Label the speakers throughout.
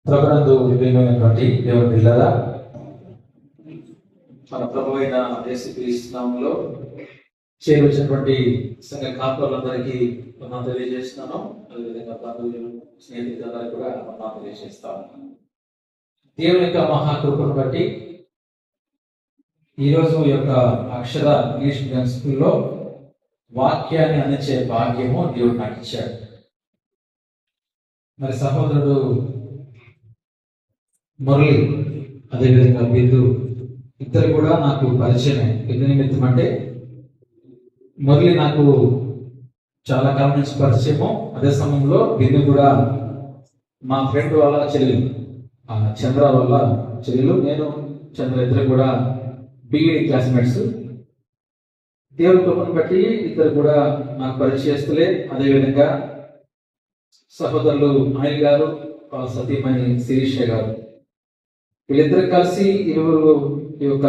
Speaker 1: ప్రభునందు విభిన్నమైనటువంటి దేవుని పిల్లరా, మన ప్రభు అయిన యేసుక్రీస్తు నామములో చేరువచ్చినటువంటి సంఘ కాపులందరికీ వందనాలు తెలియజేస్తున్నాను. అదేవిధంగా బంధువులు, స్నేహితులందరికీ కూడా వందనాలు తెలియజేస్తాను. దేవుని యొక్క మహాకృపను బట్టి ఈరోజు యొక్క అక్షర ఇంగ్లీష్ మీడియం స్కూల్లో వాక్యాన్ని అందించే భాగ్యము దేవుడు నాకు ఇచ్చాడు. మరి సహోదరుడు మురళి, అదేవిధంగా బిందు, ఇద్దరు కూడా నాకు పరిచయమే. బిందు నిమిత్తం అంటే మురళి నాకు చాలా కాలం నుంచి పరిచయము. అదే సమయంలో బిందు కూడా మా ఫ్రెండ్ వాళ్ళ చెల్లెలు, చంద్ర వాళ్ళ చెల్లెలు. నేను చంద్ర ఇద్దరు కూడా బిఈడి క్లాస్మేట్స్. దేవుని కృపను బట్టి ఇద్దరు కూడా నాకు పరిచయస్తులే. అదేవిధంగా సహోదరులు అనిల్ గారు, సతీమణి శిరీష గారు, వీళ్ళిద్దరు కలిసి ఇరువురు ఈ యొక్క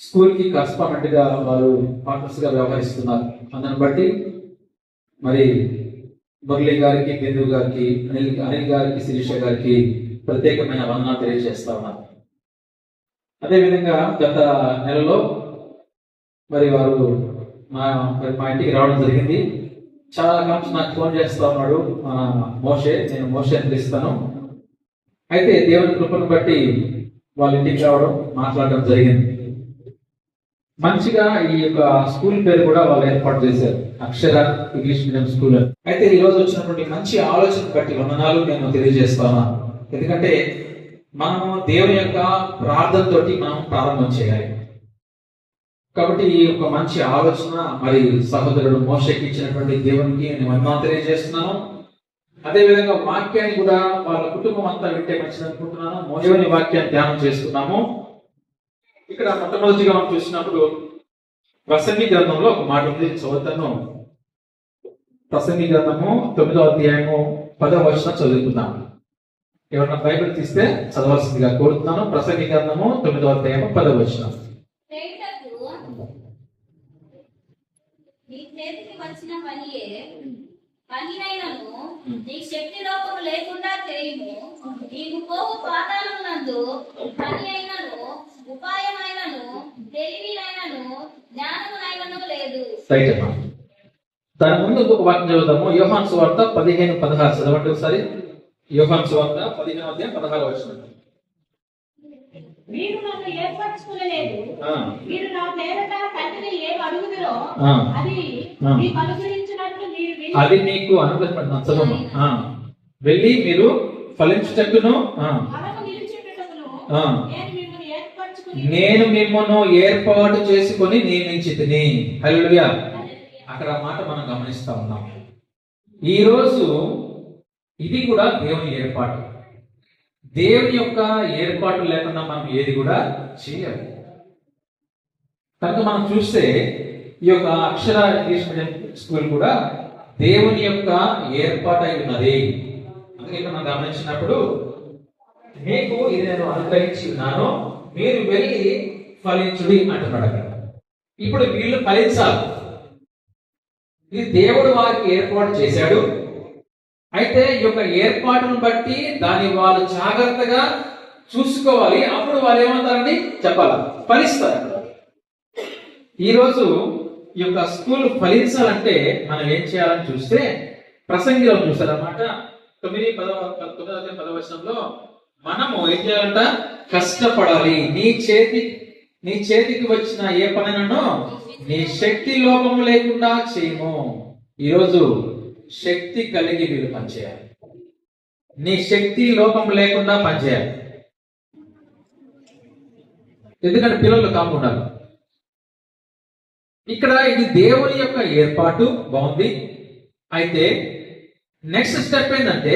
Speaker 1: స్కూల్కి కరస్పాండెంట్ గా వారు పార్ట్నర్స్ గా వ్యవహరిస్తున్నారు. అందుని బట్టి మరి మురళి గారికి, బిందు గారికి, అనిల్ గారికి, శిరీష గారికి ప్రత్యేకమైన వందనాలు తెలియజేస్తా ఉన్నారు. అదేవిధంగా గత నెలలో మరి వారు మా ఇంటికి రావడం జరిగింది. చాలా కాలం నాకు ఫోన్ చేస్తా ఉన్నాడు మోషే. నేను మోషే అని పిలుస్తాను. అయితే దేవుని కృపను బట్టి వాళ్ళ ఇంటికి రావడం, మాట్లాడడం జరిగింది. మంచిగా ఈ యొక్క స్కూల్ పేరు కూడా వాళ్ళు ఏర్పాటు చేశారు, అక్షర ఇంగ్లీష్ మీడియం స్కూల్. అయితే ఈ రోజు వచ్చినటువంటి మంచి ఆలోచన బట్టి వందనాలు నేను తెలియజేస్తాను. ఎందుకంటే మనము దేవుని యొక్క ప్రార్థనతోటి మనం ప్రారంభం చేయాలి. కాబట్టి ఈ యొక్క మంచి ఆలోచన మరి సహోదరుడు మోషేకి ఇచ్చినటువంటి దేవునికి నేను వందనాలు తెలియజేస్తున్నాను. అదేవిధంగా వాక్యాన్ని కూడా వాళ్ళ కుటుంబం అంతా వింటే మంచిది అనుకుంటున్నాను. దేవుని వాక్యాన్ని ధ్యానం చేసుకున్నాము. ఇక్కడ మొట్టమొదటిగా మనం చూసినప్పుడు ప్రసంగి గ్రంథంలో ఒక మాట ఉంది, చదువుతాను. ప్రసంగి గ్రంథము 9వ అధ్యాయము 10వ వచనం చదువుకుందాం. ఎవరన్నా బైబిల్ తీస్తే చదవాల్సిందిగా కోరుతున్నాను. ప్రసంగి గ్రంథము 9వ అధ్యాయము 10వ వచనం.
Speaker 2: పనినైనను నీ శక్తి లోపము లేకుండా చేయుము. నీకు పోవు పాతాళమునందు పని అయినను, ఉపాయమైనను, తెలివినైనను, జ్ఞానమునైనను లేదు.
Speaker 1: దాని ముందు ఒక వాక్యం చదువుతాము. యోహాను సువార్త 15:16 చదవండి ఒకసారి. యోహాను సువార్త 15:16.
Speaker 2: మీరు నన్ను ఏర్పరచుకోలేదు, మీరు నా పేరట తండ్రిని ఏమి అడుగుదురో అది మీకు అనుగ్రహించినట్లు
Speaker 1: అది మీకు అనుగ్రహించబడిన వెళ్ళి మీరు ఫలించుటకును నేను మిమ్మల్ని ఏర్పాటు చేసుకొని నియమించితిని. హల్లెలూయా. అక్కడ మాట మనం గమనిస్తా ఉన్నాం. ఈరోజు ఇది కూడా దేవుని ఏర్పాటు. దేవుని యొక్క ఏర్పాటు లేకుండా మనం ఏది కూడా చేయలేము. కనుక మనం చూస్తే ఈ యొక్క అక్షర ఇంగ్లీష్ మీడియం స్కూల్ కూడా దేవుని యొక్క ఏర్పాటు అయి ఉన్నది. అందుకే మనం గమనించినప్పుడు మీకు ఇది నేను అనుగ్రహించి ఉన్నాను, మీరు వెళ్ళి ఫలించుడి అంటున్నాడు అక్కడ. ఇప్పుడు వీళ్ళు ఫలించాలి. ఇది దేవుడు వారికి ఏర్పాటు చేశాడు. అయితే ఈ యొక్క ఏర్పాటును బట్టి దాన్ని వాళ్ళు జాగ్రత్తగా చూసుకోవాలి. అప్పుడు వాళ్ళు ఏమంటారండి చెప్పాలి, ఫలిస్తారు. ఈరోజు ఈ యొక్క స్కూల్ ఫలించాలంటే మనం ఏం చేయాలని చూస్తే ప్రసంగిలో చూస్తారన్నమాట. 9-10 వచనంలో మనము ఏం చేయాలంట, కష్టపడాలి. నీ చేతికి వచ్చిన ఏ పనినో నీ శక్తి లోపము లేకుండా చేయము. ఈరోజు శక్తి కలిగి మీరు పనిచేయాలి. నీ శక్తి లోపం లేకుండా పనిచేయాలి. ఎందుకంటే పిల్లలు కాకుండాలి. ఇక్కడ ఇది దేవుని యొక్క ఏర్పాటు బాగుంది. అయితే నెక్స్ట్ స్టెప్ ఏంటంటే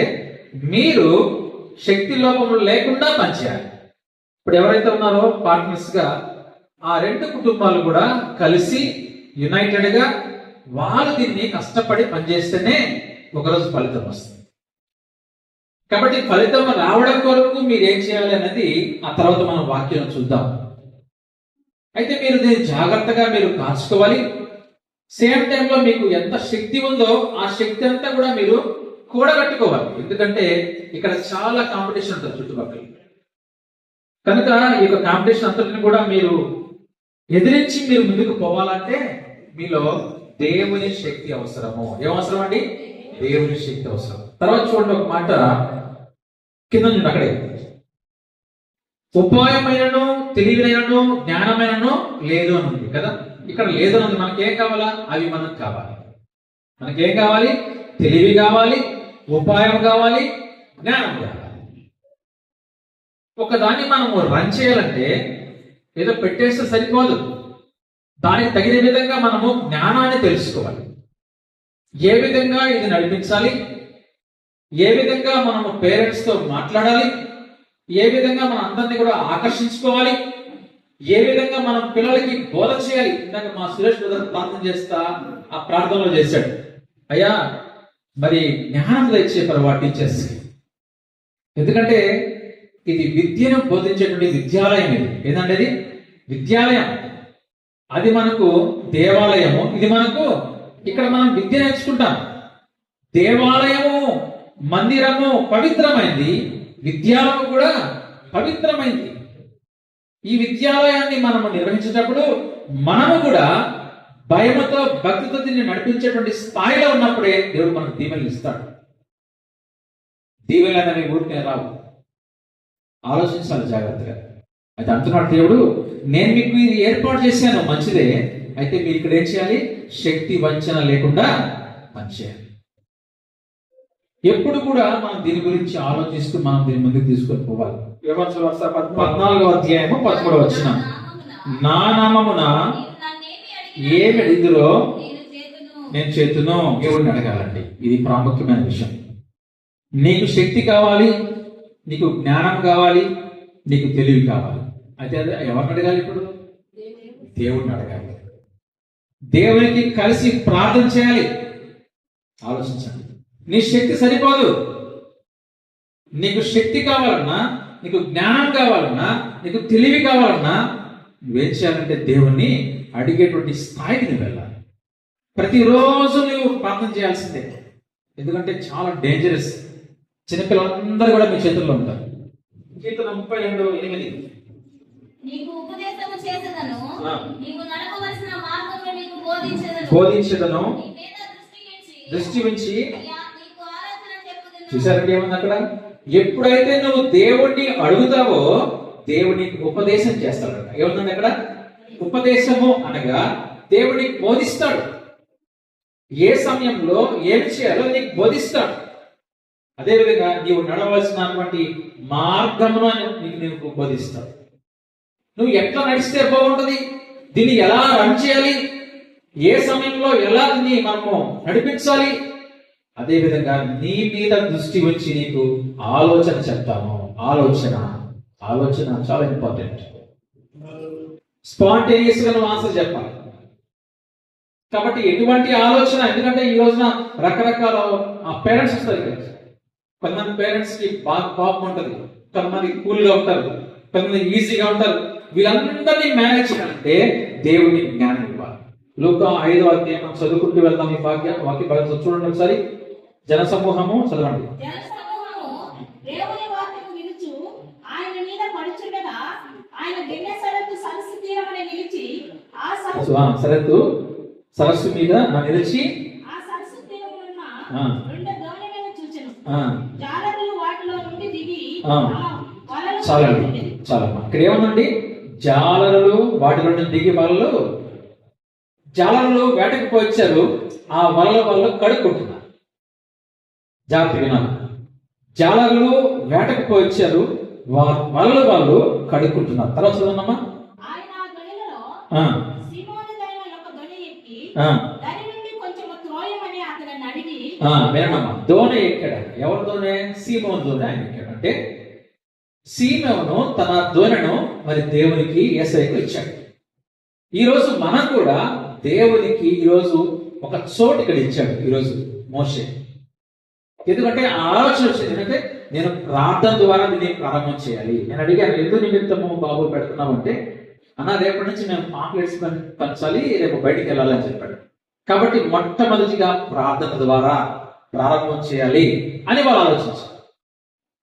Speaker 1: మీరు శక్తి లోపము లేకుండా పనిచేయాలి. ఇప్పుడు ఎవరైతే ఉన్నారో పార్ట్నర్స్ గా ఆ రెండు కుటుంబాలు కూడా కలిసి యునైటెడ్ గా వాళ్ళు దీన్ని కష్టపడి పనిచేస్తేనే ఒకరోజు ఫలితం వస్తుంది. కాబట్టి ఫలితం రావడం కొరకు మీరు ఏం చేయాలి అనేది ఆ తర్వాత మనం వాక్యం చూద్దాం. అయితే మీరు దీన్ని జాగ్రత్తగా మీరు కాచుకోవాలి. సేమ్ టైంలో మీకు ఎంత శక్తి ఉందో ఆ శక్తి అంతా కూడా మీరు కూడగట్టుకోవాలి. ఎందుకంటే ఇక్కడ చాలా కాంపిటీషన్ ఉంటుంది చుట్టుపక్కల. కనుక ఈ యొక్క కాంపిటీషన్ అంతటిని కూడా మీరు ఎదిరించి మీరు ముందుకు పోవాలంటే మీలో దేవుని శక్తి అవసరము. ఏమవసరం అండి? దేవుని శక్తి అవసరం. తర్వాత చూడండి ఒక మాట కింద నుండి అక్కడే, ఉపాయమైనను తెలివినైనను జ్ఞానమైనను లేదు అని ఉంది కదా. ఇక్కడ లేదు అని మనకేం కావాలా? అవి మనకు కావాలి. మనకేం కావాలి? తెలివి కావాలి, ఉపాయం కావాలి, జ్ఞానం కావాలి. ఒకదాన్ని మనము రన్ చేయాలంటే ఏదో పెట్టేస్తే సరిపోదు. దానికి తగిన విధంగా మనము జ్ఞానాన్ని తెలుసుకోవాలి. ఏ విధంగా ఇది నడిపించాలి, ఏ విధంగా మనము పేరెంట్స్తో మాట్లాడాలి, ఏ విధంగా మన అందరినీ కూడా ఆకర్షించుకోవాలి, ఏ విధంగా మనం పిల్లలకి బోధ చేయాలి. ఇందాక మా సురేష్ బ్రదర్ ప్రార్థన చేస్తా ఆ ప్రార్థనలో చేశాడు, అయ్యా మరి జ్ఞానం తెచ్చే పర్వా టీచర్స్. ఎందుకంటే ఇది విద్యను బోధించేటువంటి విద్యాలయం. ఇది ఏంటంటే ఇది విద్యాలయం, అది మనకు దేవాలయము. ఇది మనకు ఇక్కడ మనం విద్య నేర్చుకుంటాం. దేవాలయము మందిరము పవిత్రమైంది, విద్యాలయము కూడా పవిత్రమైంది. ఈ విద్యాలయాన్ని మనము నిర్వహించేటప్పుడు మనము కూడా భయముతో భక్తితో దీన్ని నడిపించేటువంటి స్థాయిలో ఉన్నప్పుడే దేవుడు మనకు దీవెనలు ఇస్తాడు. దీవెనలు అనేవి ఊరికే రావు, ఆలోచించాలి జాగ్రత్తగా. అయితే అంటున్నాడు దేవుడు, నేను మీకు ఇది ఏర్పాటు చేశాను, మంచిదే. అయితే మీరు ఇక్కడ ఏం చేయాలి? శక్తి వంచన లేకుండా పనిచేయాలి. ఎప్పుడు కూడా మనం దీని గురించి ఆలోచిస్తూ మనం దీని ముందుకు తీసుకొని పోవాలి. 14వ అధ్యాయము 13వ వచనం, నా నామమున ఏమి అడిగిరో నేను చేతును. దేవుడిని అడగాలండి, ఇది ప్రాముఖ్యమైన విషయం. నీకు శక్తి కావాలి, నీకు జ్ఞానం కావాలి, నీకు తెలివి కావాలి. అయితే అదే ఎవరిని అడగాలి? ఇప్పుడు దేవుడిని అడగాలి. దేవునికి కలిసి ప్రార్థన చేయాలి. ఆలోచించండి, నీ శక్తి సరిపోదు. నీకు శక్తి కావాలన్నా, నీకు జ్ఞానం కావాలన్నా, నీకు తెలివి కావాలన్నా నువ్వేం చేయాలంటే దేవుణ్ణి అడిగేటువంటి స్థాయికి నువ్వు వెళ్ళాలి. ప్రతిరోజు నువ్వు ప్రార్థన చేయాల్సిందే. ఎందుకంటే చాలా డేంజరస్. చిన్నపిల్లలందరూ కూడా మీ చేతుల్లో ఉంటారు. కీర్తన 32:8,
Speaker 2: నీకు ఉపదేశము చేసేదను, నీవు నడవవలసిన మార్గమును నీకు
Speaker 1: బోధించెదను, దృష్టి ఉంచి. చూసారంటే ఏమన్నా అక్కడ? ఎప్పుడైతే నువ్వు దేవుణ్ణి అడుగుతావో దేవునికి ఉపదేశం చేస్తాడు. ఏమన్నా అక్కడ? ఉపదేశము అనగా దేవుడికి బోధిస్తాడు. ఏ సమయంలో ఏమి చేయాలో నీకు బోధిస్తాడు. అదేవిధంగా నీవు నడవలసినటువంటి మార్గమును నీకు బోధిస్తాడు. నువ్వు ఎట్లా నడిస్తే బాగుంటుంది, దీన్ని ఎలా రన్ చేయాలి, ఏ సమయంలో ఎలా దీన్ని మనము నడిపించాలి, అదేవిధంగా నీ మీద దృష్టి ఉంచి నీకు ఆలోచన చెప్తాను. ఆలోచన చాలా ఇంపార్టెంట్. స్పాంటేనియస్ గా నువ్వు ఆన్సర్ చెప్పాలి. కాబట్టి ఎటువంటి ఆలోచన, ఎందుకంటే ఈ రోజున రకరకాల పేరెంట్స్ వస్తారు కదా. కొంతమంది పేరెంట్స్ కి బాగా కోపం ఉంటుంది, కొంతమంది కూల్ గా ఉంటారు, కొంతమంది ఈజీగా ఉంటారు. వీళ్ళందరినీ మేనేజ్ చేయాలంటే దేవుని జ్ఞానం ఇవ్వాలి. లూకా 5వ అధ్యాయం చదువుకుంటూ వెళ్దాం. ఈ వాక్య భాగం చూడండి ఒకసారి. జనసమూహము చదవండి.
Speaker 2: దేవుని వాక్యము వినుచు ఆయన మీద పడుచుండగా ఆయన గెన్నెసరత్తు సరస్సు తీరమున నిలిచి ఆ
Speaker 1: సరస్సు మీద నిలిచి
Speaker 2: ఆ సరస్సు తీరమున రెండు దోణిలను చూచెను. జాలరులు వాటిలో నుండి దిగి
Speaker 1: చాలా ఇక్కడ ఏమనండి? జాలరులు వాటిలో నుండి దిగి జాలరులు వేటకు పోయిచ్చారు. ఆ వలల వాళ్ళు కడుక్కుంటున్నారు. జాగ్రత్త వినాలి. జాలరులు వేటకు పోయిచ్చారు, వలలు వాళ్ళు కడుక్కుంటున్నారు. తర్వాత చదవమ్మా. దోణి ఎక్కడ? ఎవరి దోణి? సీమోను దోణి ఆయన ఎక్కాడు. అంటే సీమోను తన దోణను మరి దేవునికి యేసయ్యకు ఇచ్చాడు. ఈరోజు మనం కూడా దేవునికి ఈరోజు ఒక చోటు ఇక్కడ ఇచ్చాడు. ఈరోజు మోషే ఎందుకంటే ఆలోచన వచ్చింది, ఎందుకంటే నేను ప్రార్థన ద్వారా దీన్ని ప్రారంభం చేయాలి. నేను అడిగాను, ఎందుకు నిమిత్తము బాబు పెడుతున్నావు అంటే, అన్న రేపటి నుంచి మేము పాంప్లెట్స్ పంచాలి, రేపు బయటికి వెళ్ళాలని చెప్పాడు. కాబట్టి మొట్టమొదటిగా ప్రార్థన ద్వారా ప్రారంభం చేయాలి అని వాళ్ళు ఆలోచించారు.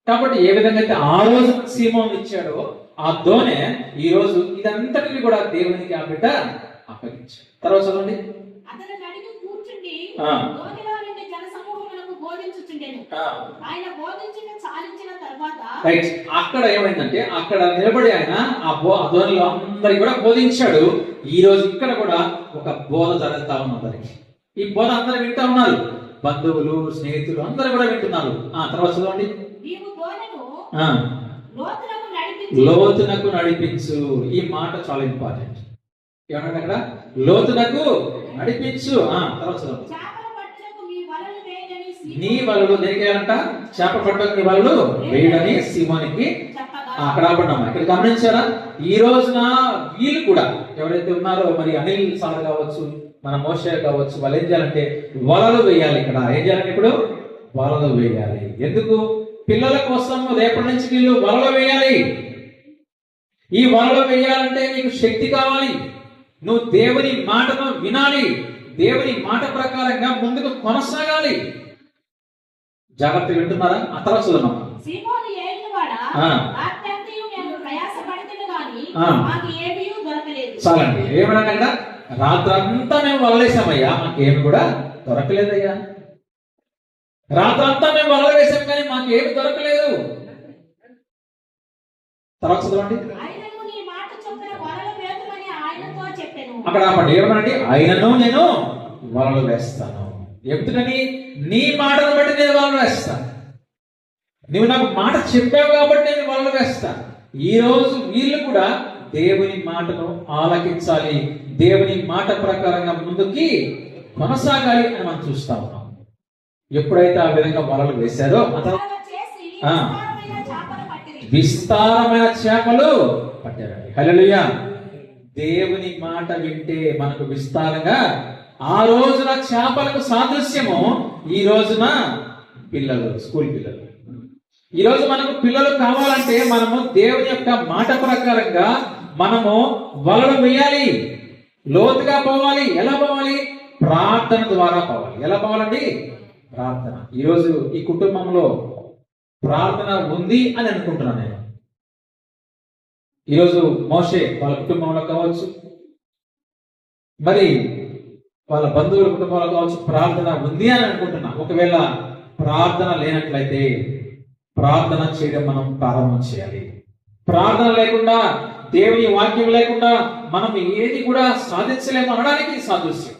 Speaker 1: కాబట్టి ఏ విధంగా అయితే ఆ రోజు సీమోను ఇచ్చాడో ఆ దోనె ఈ రోజు ఇదంతటిని కూడా దేవునికి ఆ బిడ్డ అప్పగించాడు. తర్వాత చదవండి.
Speaker 2: అతను నడిగి కూర్చుండి
Speaker 1: ఆ.
Speaker 2: దోణిలో నుండి జనసమూహములకు బోధించుచుండెను. ఆయన బోధించిన చాలించిన తర్వాత
Speaker 1: రైట్, అక్కడ ఏమైందంటే అక్కడ నిలబడి ఆయన ఆ ధోనిలో అందరికి కూడా బోధించాడు. ఈ రోజు ఇక్కడ కూడా ఒక బోధ జరుగుతా ఉన్నది. ఈ బోధ అందరు వింటా ఉన్నారు, బంధువులు స్నేహితులు అందరు కూడా వింటున్నారు. తర్వాత చదవండి.
Speaker 2: నీవు దోణిను
Speaker 1: ఆ,
Speaker 2: లోతునకు నడిపించు.
Speaker 1: లోతునకు నడిపించు. ఈ మాట చాలా ఇంపార్టెంట్. ఏమన్నా అక్కడ లోతునకు నడిపించు. తర్వాత చదవండి.
Speaker 2: చేపల పట్టుటకు మీ వలలు వేయడని
Speaker 1: నీ వలలు దేనికేయాలంట? చేప పట్టకు నీ వలలు వేయడని సీమోనికి
Speaker 2: చెప్పగా
Speaker 1: అక్కడ ఆపడ్డాము. ఇక్కడ గమనించారా? ఈ రోజున వీళ్ళు కూడా ఎవరైతే ఉన్నారో మరి అనిల్ సార్ కావచ్చు, మన మోషే కావచ్చు, వాళ్ళు ఏం చేయాలంటే వలలు వేయాలి. ఇక్కడ ఏం చేయాలంటే ఇప్పుడు వలలు వేయాలి. ఎందుకు? పిల్లల కోసం రేపటి నుంచి వీళ్ళు వలలు వేయాలి. ఈ వలలు వేయాలంటే నీకు శక్తి కావాలి. నువ్వు దేవుని మాటను వినాలి. దేవుని మాట ప్రకారంగా ముందుకు కొనసాగాలి. జాగ్రత్త వింటున్నారా? ఆ తర్వాత చూద్దాం.
Speaker 2: సీమోను ఏలినవాడా,
Speaker 1: ఆ.
Speaker 2: రాత్రంతయు మేము ప్రయాసపడితిని గాని
Speaker 1: ఆ.
Speaker 2: మాకు ఏమీ దొరకలేదు.
Speaker 1: చాలండి. ఏమన్నా రాత్రంతా మేము వలలేసామయ్యా, మాకేమి కూడా దొరకలేదయ్యా. రాత్రంతా మేము వలలు వేసాం కానీ మాకేమి దొరకలేదు. తర్వాత చదవండి.
Speaker 2: ఆయనను నీ మాట చొప్పున వలలు వేతుమని ఆయనతో చెప్పెను.
Speaker 1: అక్కడ ఆపండి. ఏమన్నానండి? ఆయనను నేను వలలు వేస్తాను. ఎందుకని? నీ మాటను బట్టి నేను వలలు వేస్తాను. నువ్వు నాకు మాట చెప్పావు కాబట్టి నేను వలలు వేస్తాను. ఈ రోజు వీళ్ళు కూడా దేవుని మాటను ఆలకించాలి, దేవుని మాట ప్రకారంగా ముందుకి కొనసాగాలి అని మనం చూస్తా ఉన్నాం. ఎప్పుడైతే ఆ విధంగా వలలు వేశారో
Speaker 2: అలాగ చేసి
Speaker 1: ఆ.
Speaker 2: విస్తారమైన చేపలు పట్టిరి.
Speaker 1: విస్తారమైన చేపలు పట్టారండి. హల్లెలూయా. దేవుని మాట వింటే మనకు విస్తారంగా, ఆ రోజున చేపలకు సాదృశ్యము ఈ రోజున పిల్లలు, స్కూల్ పిల్లలు. ఈ రోజు మనకు పిల్లలు కావాలంటే మనము దేవుని యొక్క మాట ప్రకారంగా మనము వలలు వేయాలి, లోతుగా పోవాలి. ఎలా పోవాలి? ప్రార్థన ద్వారా పోవాలి. ఎలా పోవాలండి? ప్రార్థన. ఈరోజు ఈ కుటుంబంలో ప్రార్థన ఉంది అని అనుకుంటున్నాను నేను. ఈరోజు మోషే వాళ్ళ కుటుంబంలో కావచ్చు, మరి వాళ్ళ బంధువుల కుటుంబంలో కావచ్చు, ప్రార్థన ఉంది అని అనుకుంటున్నా. ఒకవేళ ప్రార్థన లేనట్లయితే ప్రార్థన చేయడం మనం ప్రారంభం చేయాలి. ప్రార్థన లేకుండా, దేవుని వాక్యం లేకుండా మనం ఏది కూడా సాధించలేము అనడానికి సాదృశ్యం.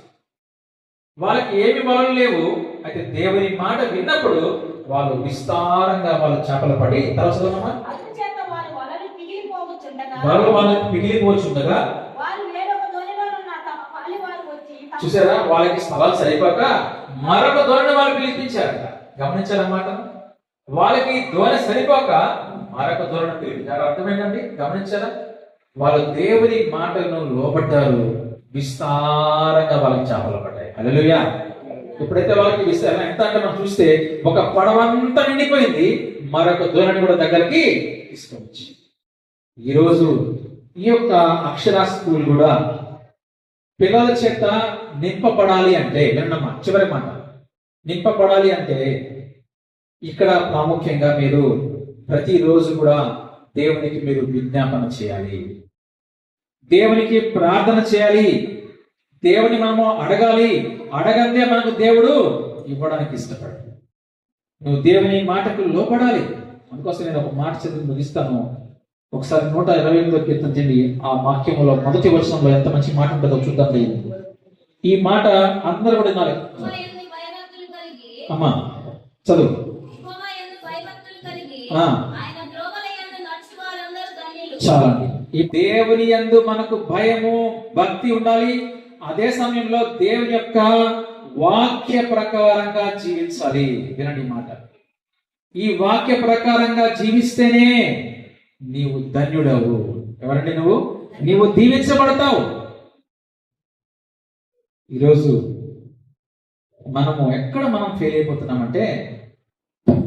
Speaker 1: వాళ్ళకి ఏమి వలలు లేవు, అయితే దేవుని మాట విన్నప్పుడు వాళ్ళు విస్తారంగా వాళ్ళ చేపలు పడి తలసదమ్మా
Speaker 2: అందుచేత వారి వలలు పిగిలిపోవచ్చుండగా
Speaker 1: వాళ్ళకి మిగిలిపోవచ్చుండగా
Speaker 2: వారు వేరొక దొరిలో ఉన్న తమ పాలివారు వచ్చి
Speaker 1: చూసారా, వాళ్ళకి స్థలాలు సరిపోక మరొక ధోరణి వాళ్ళు పిలిపించారట. గమనించారన్నమాట. వాళ్ళకి ధోరణి సరిపోక మరొక ధోరణి పిలిపించారు. అర్థమైందండి? గమనించారా? వాళ్ళు దేవుని మాటలను లోబడ్డారు, విస్తారంగా వాళ్ళకి చేపలు పడ్డాయి. హల్లెలూయా. ఎప్పుడైతే వాళ్ళకి విస్తారం ఎంత అంటే మనం చూస్తే ఒక పడవంతా నిండిపోయింది, మరొక ధోరణి కూడా దగ్గరికి తీసుకొచ్చి. ఈరోజు ఈ యొక్క అక్షరా స్కూల్ కూడా పిల్లల చేత నింపబడాలి అంటే, విన్నమ్మా చివరి మాట, నింపబడాలి అంటే ఇక్కడ ప్రాముఖ్యంగా మీరు ప్రతిరోజు కూడా దేవునికి మీరు విజ్ఞాపన చేయాలి, దేవునికి ప్రార్థన చేయాలి, దేవుని మనము అడగాలి. అడగందే మనకు దేవుడు ఇవ్వడానికి ఇష్టపడు. నువ్వు దేవుని మాటకు లోపడాలి. అందుకోసం నేను ఒక మాట చదివి ముగిస్తాను. ఒకసారి 128 కీర్తన చెంది ఆ వాక్యంలో మొదటి వర్షంలో ఎంత మంచి మాట ఉంటుందో చూద్దాం. ఈ మాట అందరూ కూడా వినాలి. అమ్మా చదువు. చాలండి. ఈ దేవుని యందు మనకు భయము భక్తి ఉండాలి. అదే సమయంలో దేవుని యొక్క వాక్య ప్రకారంగా జీవించాలి. వినండి మాట. ఈ వాక్య ప్రకారంగా జీవిస్తేనే నీవు ధన్యుడవు. ఎవరండి నువ్వు? నీవు దీవించబడతావు. ఈరోజు మనము ఎక్కడ మనం ఫెయిల్ అయిపోతున్నామంటే,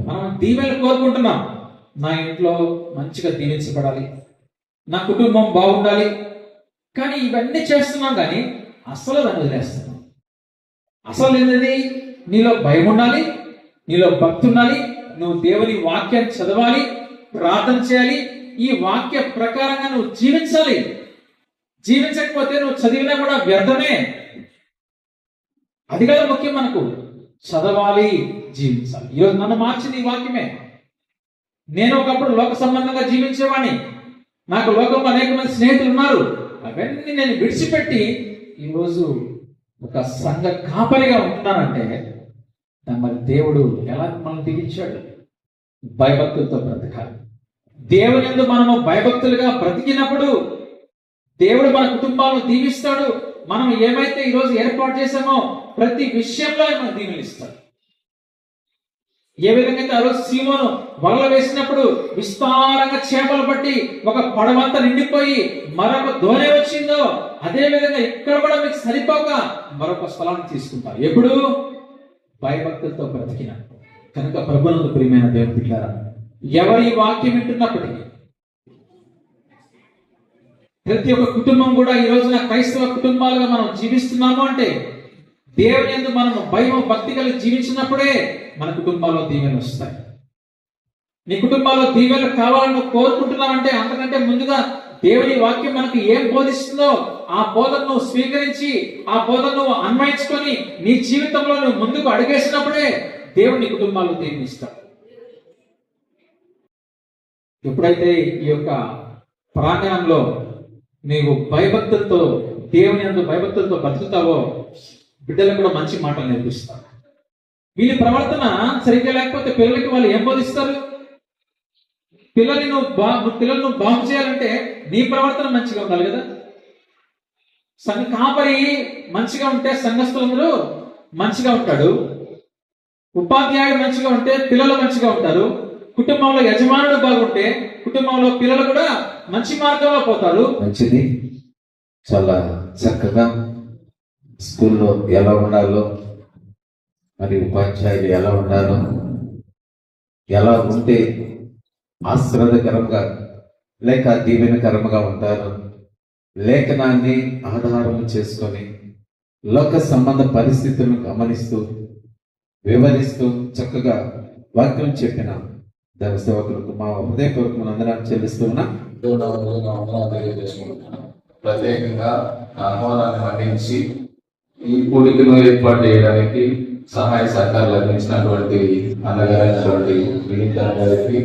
Speaker 1: మనం దీవెనలు కోరుకుంటున్నాం. నా ఇంట్లో మంచిగా దీవించబడాలి, నా కుటుంబం బాగుండాలి, కానీ ఇవన్నీ చేస్తున్నాం కానీ అసలు దాన్ని వదిలేస్తున్నాం. అసలు ఏంటది? నీలో భయం ఉండాలి, నీలో భక్తి ఉండాలి, నువ్వు దేవుని వాక్యాన్ని చదవాలి, ప్రార్థన చేయాలి, ఈ వాక్య ప్రకారంగా నువ్వు జీవించాలి. జీవించకపోతే నువ్వు చదివినా కూడా వ్యర్థమే. అది కదా ముఖ్యం, మనకు చదవాలి, జీవించాలి. ఈరోజు నన్ను మార్చింది ఈ వాక్యమే. నేను ఒకప్పుడు లోక సంబంధంగా జీవించేవాడిని, నాకు లోకంలో అనేక మంది స్నేహితులు ఉన్నారు. అవన్నీ నేను విడిచిపెట్టి ఈరోజు ఒక సంఘ కాపరిగా ఉంటున్నానంటే మరి దేవుడు ఎలా మనం దిగించాడు? భయభక్తులతో బ్రతకాలి. దేవుని యందు మనము భయభక్తులుగా బ్రతికినప్పుడు దేవుడు మన కుటుంబాలను దీవిస్తాడు. మనం ఏమైతే ఈరోజు ఏర్పాటు చేశామో ప్రతి విషయంలో మనం దీవెనిస్తాడు. ఏ విధంగా అయితే ఆ రోజు సీమోను వలలు వేసినప్పుడు విస్తారంగా చేపలు పట్టి ఒక పడవంతా నిండిపోయి మరొక దోణి వచ్చిందో, అదే విధంగా ఇక్కడ కూడా మీకు సరిపోక మరొక స్థలాన్ని తీసుకుంటారు. ఎప్పుడు? భయభక్తులతో బ్రతికిన. కనుక ప్రభువునందు ప్రియమైన దేవుని బిడ్డలారా, ఎవరి వాక్యం వింటున్నప్పటికీ ప్రతి ఒక్క కుటుంబం కూడా ఈ రోజున క్రైస్తవ కుటుంబాలుగా మనం జీవిస్తున్నాము అంటే దేవుని యందు మనం భయం భక్తి కలిగి జీవించినప్పుడే మన కుటుంబాల్లో దీవెనలు వస్తాయి. నీ కుటుంబాల్లో దీవెనలు కావాలని నువ్వు కోరుకుంటున్నావంటే అంతకంటే ముందుగా దేవుని వాక్యం మనకు ఏం బోధిస్తుందో ఆ బోధన నువ్వు స్వీకరించి ఆ బోధన నువ్వు అన్వయించుకొని నీ జీవితంలో నువ్వు ముందుకు అడుగేసినప్పుడే దేవుడు నీ కుటుంబాల్లో దీవెనిస్తాడు. ఎప్పుడైతే ఈ యొక్క ప్రాంగణంలో నీవు భయభక్తులతో దేవుని యందు భయభక్తులతో బతుకుతావో బిడ్డలకు కూడా మంచి మాటలు నేర్పిస్తారు. వీళ్ళ ప్రవర్తన సరిగ్గా లేకపోతే పిల్లలకి వాళ్ళు ఏం బోధిస్తారు? పిల్లల్ని నువ్వు బాగు చేయాలంటే నీ ప్రవర్తన మంచిగా ఉండాలి కదా. సంఘ కాపరి మంచిగా ఉంటే సంఘస్థులందరూ మంచిగా ఉంటాడు. ఉపాధ్యాయుడు మంచిగా ఉంటే పిల్లలు మంచిగా ఉంటారు. కుటుంబంలో యజమానుడు బాగుంటే కుటుంబంలో పిల్లలు కూడా మంచి మార్గంలో పోతారు.
Speaker 3: మంచిది. చాలా చక్కగా స్కూల్లో ఎలా ఉండాలో, మరి ఉపాధ్యాయులు ఎలా ఉండాలో, ఎలా ఉంటే ఆశ్రదకరంగా లేక దీవెనకరంగా ఉంటారు, లేఖనాన్ని ఆధారం చేసుకొని లోక సంబంధ పరిస్థితులను గమనిస్తూ వివరిస్తూ చక్కగా వాక్యం చెప్పిన దైవ సేవకులకు మా హృదయపూర్వక వందనాలు చెల్లిస్తూ ఉన్నాం.
Speaker 4: ప్రత్యేకంగా ఆహ్వానాన్ని మన్నించి ఈ కూడికను ఏర్పాటు చేయడానికి సహాయ సహకారాలు అందించినటువంటి అన్నగారైనటువంటి వినీత్ గారికి,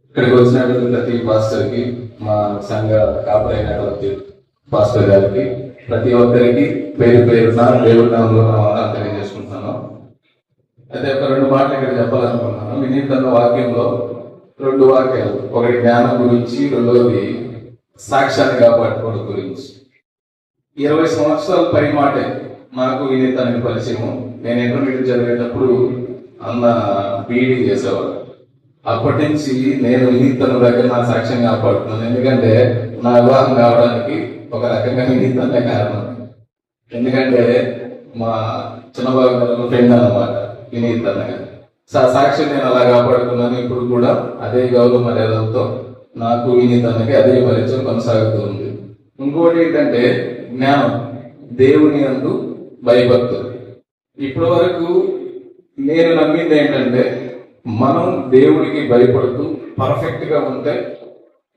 Speaker 4: ఇక్కడికి వచ్చినటువంటి ప్రతి పాస్టర్ కి, మా సంఘ కాపరైనటువంటి పాస్టర్ గారికి, ప్రతి ఒక్కరికి పేరు పేరున దేవుడి నామములో తెలియజేసుకుంటున్నాను. అయితే ఒక 2 మాటలు ఇక్కడ చెప్పాలనుకుంటున్నాను. వినీత్ అన్న వాక్యంలో 2 వాక్యాలు, ఒకటి జ్ఞానం గురించి, రెండవది సాక్ష్యాన్ని కాపాడుకోవడం గురించి. 20 సంవత్సరాల పై మాటే నాకు వినీత్ అనే పరిచయం. నేను ఇంటర్మీడియట్ చదివేటప్పుడు అన్న బీఈడీ చేసేవాడు. అప్పటి నుంచి నేను వినీత్ అన్న దగ్గర నా సాక్ష్యం కాపాడుతున్నాను. ఎందుకంటే నా వివాహం కావడానికి ఒక రకంగా వినీత్ అనే కారణం. ఎందుకంటే మా చిన్నబాబు గారు ఫ్రెండ్ అన్నమాట వినీత్ అన్నగా. సాక్ష్యం నేను అలా కాపాడుకున్నాను. ఇప్పుడు కూడా అదే గౌరవ మర్యాదలతో నాకు వినీత్ అన్నకి అదే పరిచయం కొనసాగుతూ ఉంది. ఇంకోటి ఏంటంటే జ్ఞానం, దేవుని యందు భయభక్తులు. ఇప్పటి వరకు నేను నమ్మింది ఏంటంటే మనం దేవుడికి భయపడుతూ పర్ఫెక్ట్ గా ఉంటే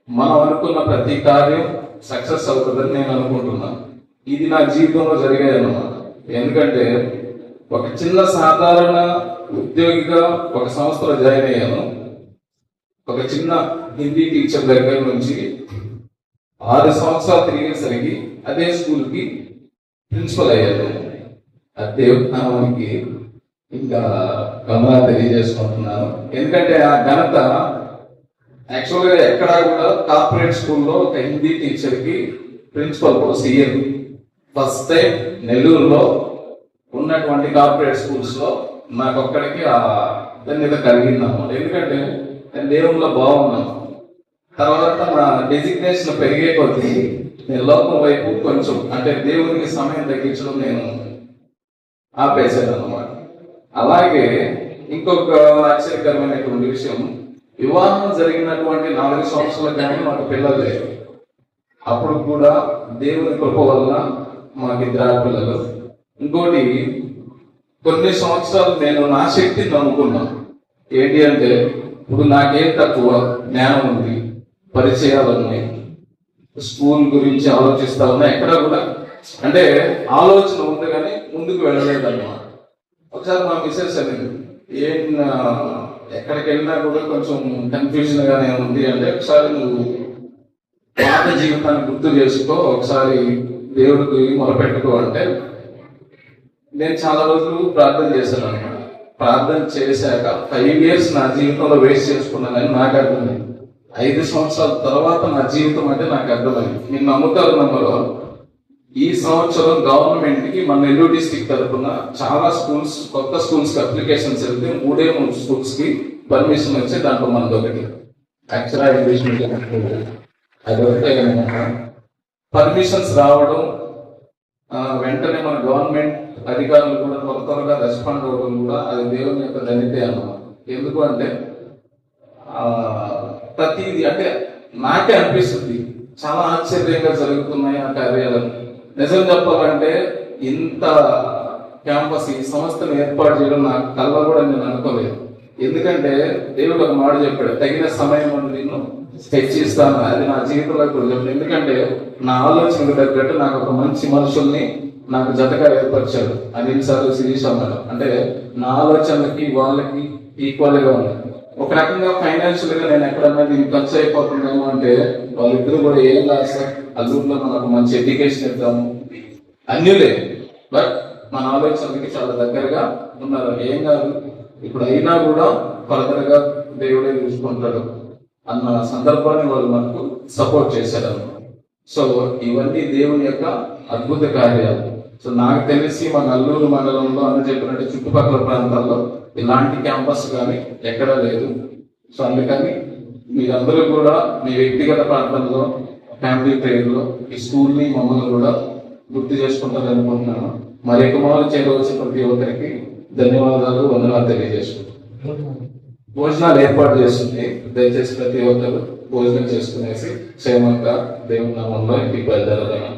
Speaker 4: మనం అనుకున్న ప్రతి కార్యం సక్సెస్ అవుతుందని నేను అనుకుంటున్నాను. ఇది నా జీవితంలో జరిగాయన్నమాట. ఎందుకంటే ఒక చిన్న సాధారణ ఉద్యోగిగా ఒక సంస్థలో జాయిన్ అయ్యాను. ఒక చిన్న హిందీ టీచర్ దగ్గర నుంచి 6 సంవత్సరాలు తిరిగేసరికి అదే స్కూల్కి ప్రిన్సిపల్ అయ్యాను. అదే నామానికి ఇంకా గమనాలు తెలియజేసుకుంటున్నాను. ఎందుకంటే ఆ ఘనత యాక్చువల్గా ఎక్కడా కూడా కార్పొరేట్ స్కూల్లో ఒక హిందీ టీచర్కి ప్రిన్సిపల్ పోస్ట్ ఇయ్యరు. ఫస్ట్ టైం నెల్లూరులో ఉన్నటువంటి కార్పొరేట్ స్కూల్స్ లో నాకు ఒక్కడికి ఆ ధన్యత కలిగింది అన్నమాట. ఎందుకంటే నేను దేవుల్లో బాగున్నాను. తర్వాత నా డెసిగ్నేషన్ పెరిగే కొద్దీ నేను లోకం వైపు కొంచెం అంటే దేవునికి సమయం తగ్గించడం నేను ఆపేశాను అన్నమాట. అలాగే ఇంకొక ఆశ్చర్యకరమైనటువంటి విషయం, వివాహం జరిగినటువంటి 4 సంవత్సరాల కానీ మాకు పిల్లలు లేరు. అప్పుడు కూడా దేవుని కృప వల్ల మాకు 2 ఆడపిల్లలు. ఇంకోటి కొన్ని సంవత్సరాలు నేను నా శక్తిని నమ్ముకున్నాను. ఏంటి అంటే ఇప్పుడు నాకేం తక్కువ, జ్ఞానం ఉంది, పరిచయాలు ఉన్నాయి, స్కూల్ గురించి ఆలోచిస్తా ఉన్నా, ఎక్కడ కూడా అంటే ఆలోచన ఉంది కానీ ముందుకు వెళ్ళలేదన్నమాట. ఒకసారి మా మిస్సెస్ అనేది ఎక్కడికి వెళ్ళినా కూడా కొంచెం కన్ఫ్యూజన్ గానే ఉంది అంటే, ఒకసారి నువ్వు పాత జీవితాన్ని గుర్తు చేసుకో, ఒకసారి దేవుడికి మొరపెట్టుకో అంటే, నేను చాలా రోజులు ప్రార్థన చేశాను అనమాట. ప్రార్థన చేశాక 5 years నా జీవితంలో వేస్ట్ చేసుకున్నానని నాకు అర్థమైంది. 5 సంవత్సరాల తర్వాత నా జీవితం అంటే నాకు అర్థమైంది. నేను నమ్ముతారు నమ్మరు, ఈ సంవత్సరం గవర్నమెంట్ కి మన నెల్లూరు డిస్ట్రిక్ట్ తరఫున చాలా స్కూల్స్, కొత్త స్కూల్స్ కి అప్లికేషన్స్ వెళ్తే 3 స్కూల్స్ కి పర్మిషన్ వచ్చి దాంట్లో మనది ఒకటి అక్షర ఇంగ్లీష్ మీడియం అది ఒకటే పర్మిషన్స్ రావడం, వెంటనే మన గవర్నమెంట్ అధికారులు కూడా త్వరగా రెస్పాండ్ అవ్వడం కూడా అది దేవుని యొక్క ధనితే అన్నమాట. ఎందుకు అంటే ప్రతిది అంటే నాకే అనిపిస్తుంది చాలా ఆశ్చర్యంగా జరుగుతున్నాయి ఆ కార్యాలను. నిజం చెప్పాలంటే ఇంత క్యాంపస్ ఈ సంస్థను ఏర్పాటు చేయడం నా కళ్ళ కూడా నేను అనుకోలేదు. ఎందుకంటే దేవుడు ఒక మాట చెప్పాడు, తగిన సమయం నిన్ను హెచ్చిస్తాను. అది నా జీవితంలో కూడా చెప్పాడు. ఎందుకంటే నా ఆలోచనకు తగ్గట్టు నాకు ఒక మంచి మనుషుల్ని నాకు జతగా ఏర్పరిచాడు. Anil sir, Shirish madam. అంటే నా ఆలోచనలకి వాళ్ళకి ఈక్వల్ గా ఉన్నాయి. ఒక రకంగా ఫైనాన్షియల్ గా నేను ఎక్కడన్నా దీనికి ఖర్చు అయిపోతుందేమో అంటే వాళ్ళిద్దరు కూడా ఏం కాదు సార్, అల్లూరులో మనకు మంచి ఎడ్యుకేషన్ ఇద్దాము అన్నీ లేదు, బట్ మన ఆలోచనలకి చాలా దగ్గరగా ఉన్నారు. ఏం కాదు, ఇప్పుడు అయినా కూడా ఫర్దర్ గా దేవుడే చూసుకుంటాడు అన్న సందర్భాన్ని వాళ్ళు మనకు సపోర్ట్ చేశారు. సో ఇవన్నీ దేవుని యొక్క అద్భుత కార్యాలు. సో నాకు తెలిసి మన అల్లూరు మండలంలో అని చెప్పినట్టు చుట్టుపక్కల ప్రాంతాల్లో ఇలాంటి క్యాంపస్ కానీ ఎక్కడా లేదు. సో అందుకని మీరందరూ కూడా మీ వ్యక్తిగత ప్రాంతంలో, ఫ్యామిలీ ప్రేయర్లో ఈ స్కూల్ని మమ్మల్ని కూడా గుర్తు చేసుకుంటారు అనుకుంటున్నాను. మరి ఎక్కువ చేరవలసిన ప్రతి ఒక్కరికి ధన్యవాదాలు, వందనాలు తెలియజేసుకుంటాను. భోజనాలు ఏర్పాటు చేస్తుంది, దయచేసి ప్రతి ఒక్కరు భోజనం చేసుకునేసి క్షేమంగా దేవుని నామంలో ఇంటికి బయలుదేరాలని